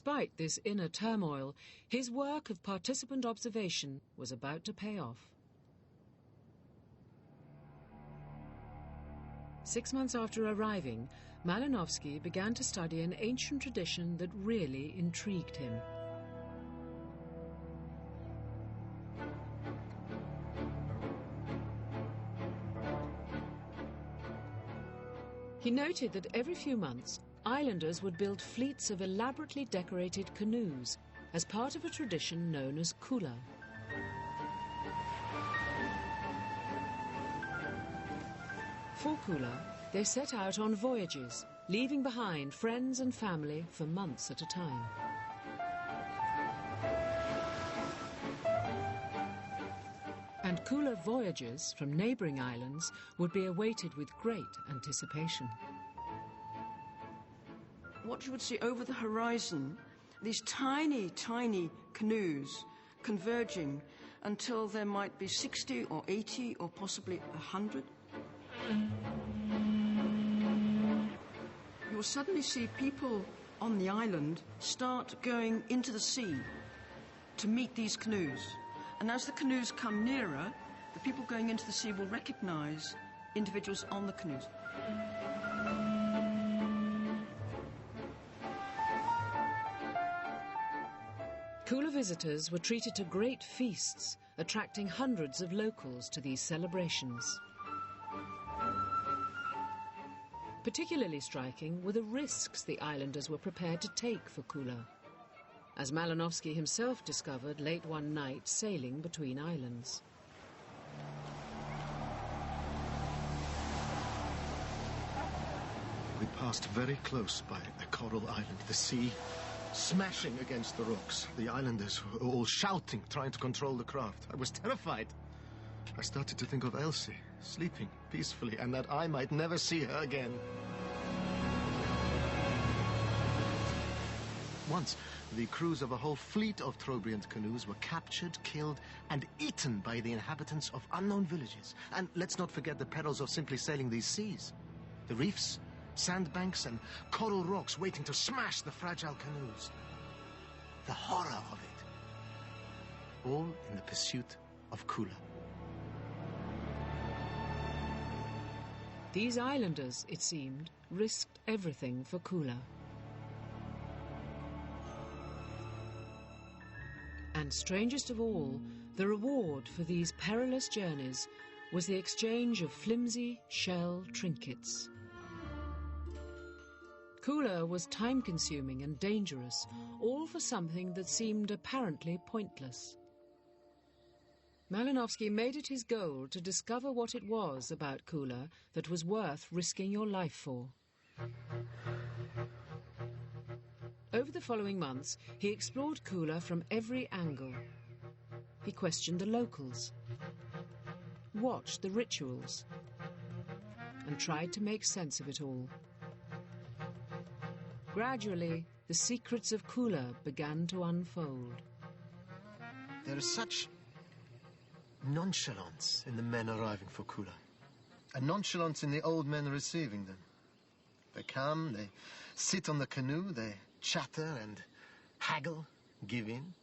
Despite this inner turmoil, his work of participant observation was about to pay off. 6 months after arriving, Malinowski began to study an ancient tradition that really intrigued him. He noted that every few months, islanders would build fleets of elaborately decorated canoes as part of a tradition known as kula. For kula, they set out on voyages, leaving behind friends and family for months at a time. And kula voyages from neighbouring islands would be awaited with great anticipation. What you would see over the horizon, these tiny, tiny canoes converging until there might be 60 or 80 or possibly 100. You will suddenly see people on the island start going into the sea to meet these canoes. And as the canoes come nearer, the people going into the sea will recognize individuals on the canoes. Kula visitors were treated to great feasts, attracting hundreds of locals to these celebrations. Particularly striking were the risks the islanders were prepared to take for kula, as Malinowski himself discovered late one night sailing between islands. We passed very close by a coral island, the sea smashing against the rocks. The islanders were all shouting, trying to control the craft. I was terrified. I started to think of Elsie, sleeping peacefully, and that I might never see her again. Once, the crews of a whole fleet of Trobriand canoes were captured, killed, and eaten by the inhabitants of unknown villages. And let's not forget the perils of simply sailing these seas. The reefs, sandbanks, and coral rocks waiting to smash the fragile canoes. The horror of it. All in the pursuit of kula. These islanders, it seemed, risked everything for kula. And strangest of all, the reward for these perilous journeys was the exchange of flimsy shell trinkets. Kula was time-consuming and dangerous, all for something that seemed apparently pointless. Malinowski made it his goal to discover what it was about kula that was worth risking your life for. Over the following months, he explored kula from every angle. He questioned the locals, watched the rituals, and tried to make sense of it all. Gradually, the secrets of kula began to unfold. There is such nonchalance in the men arriving for kula, and nonchalance in the old men receiving them. They come, they sit on the canoe, they chatter and haggle, give in.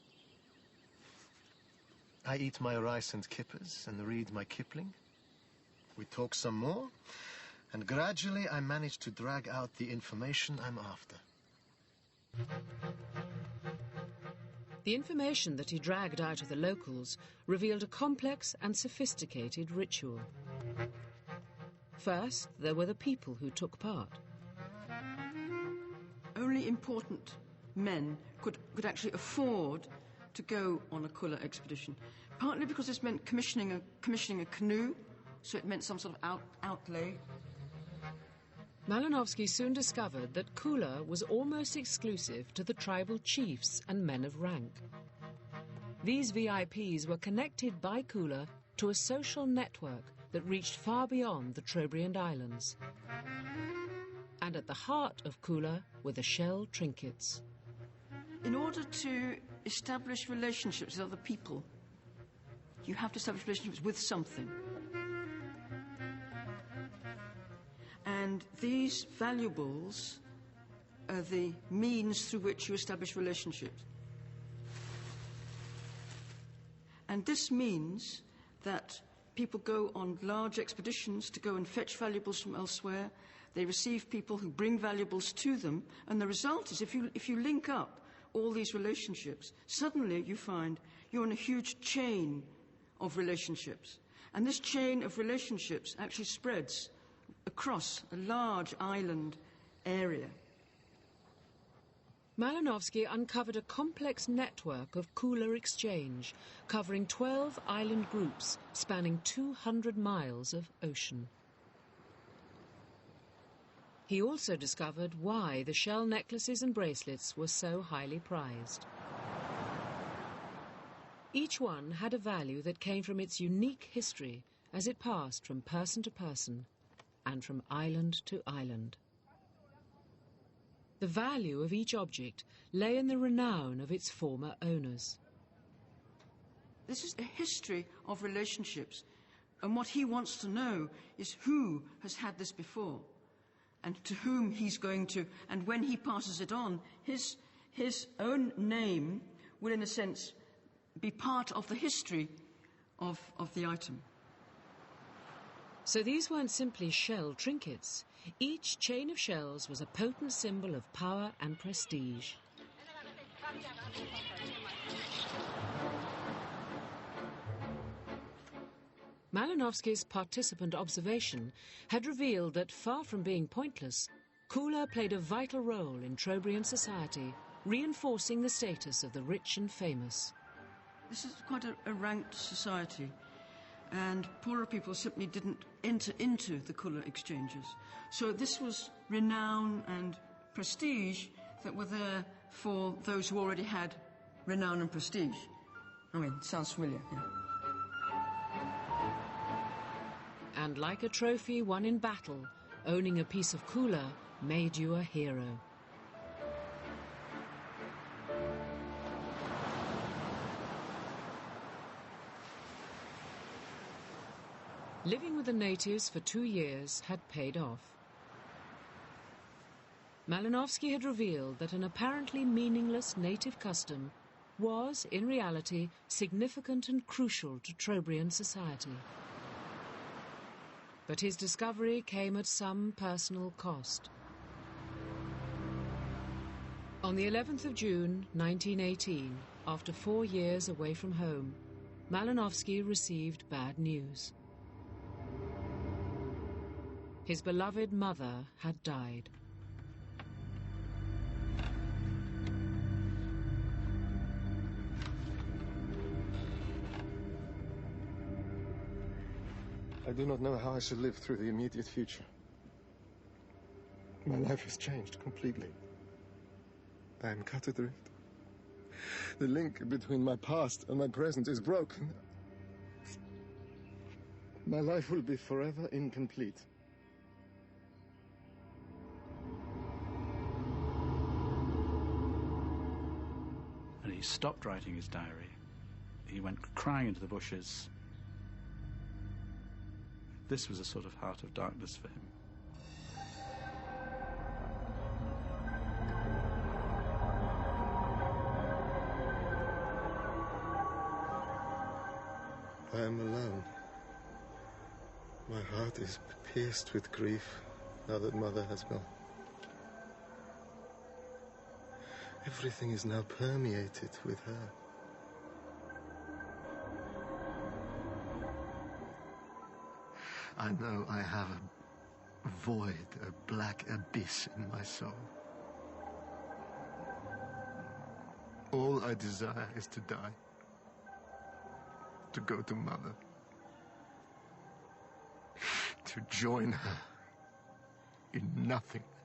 I eat my rice and kippers and read my Kipling. We talk some more, and gradually I manage to drag out the information I'm after. The information that he dragged out of the locals revealed a complex and sophisticated ritual. First, there were the people who took part. Only important men could actually afford to go on a kula expedition, partly because this meant commissioning a canoe, so it meant some sort of outlay. Malinowski soon discovered that kula was almost exclusive to the tribal chiefs and men of rank. These VIPs were connected by kula to a social network that reached far beyond the Trobriand Islands. And at the heart of kula were the shell trinkets. In order to establish relationships with other people, you have to establish relationships with something. And these valuables the means through which you establish relationships. And this means that people go on large expeditions to go and fetch valuables from elsewhere. They receive people who bring valuables to them. And the result is, if you link up all these relationships, suddenly you find you're in a huge chain of relationships. And this chain of relationships actually spreads across a large island area. Malinowski uncovered a complex network of cooler exchange, covering 12 island groups spanning 200 miles of ocean. He also discovered why the shell necklaces and bracelets were so highly prized. Each one had a value that came from its unique history as it passed from person to person and from island to island. The value of each object lay in the renown of its former owners. This is a history of relationships, and what he wants to know is who has had this before, and to whom he's going to, and when he passes it on, his own name will, in a sense, be part of the history of the item. So these weren't simply shell trinkets. Each chain of shells was a potent symbol of power and prestige. Malinowski's participant observation had revealed that, far from being pointless, Kula played a vital role in Trobriand society, reinforcing the status of the rich and famous. This is quite a ranked society, and poorer people simply didn't enter into the Kula exchanges. So this was renown and prestige that were there for those who already had renown and prestige. I mean, it sounds familiar, yeah. And like a trophy won in battle, owning a piece of Kula made you a hero. Living with the natives for 2 years had paid off. Malinowski had revealed that an apparently meaningless native custom was, in reality, significant and crucial to Trobriand society. But his discovery came at some personal cost. On the 11th of June, 1918, after 4 years away from home, Malinowski received bad news. His beloved mother had died. I do not know how I shall live through the immediate future. My life has changed completely. I am cut adrift. The link between my past and my present is broken. My life will be forever incomplete. And he stopped writing his diary. He went crying into the bushes. This was a sort of heart of darkness for him. I am alone. My heart is pierced with grief now that Mother has gone. Everything is now permeated with her. I know I have a void, a black abyss in my soul. All I desire is to die. To go to Mother. To join her in nothingness.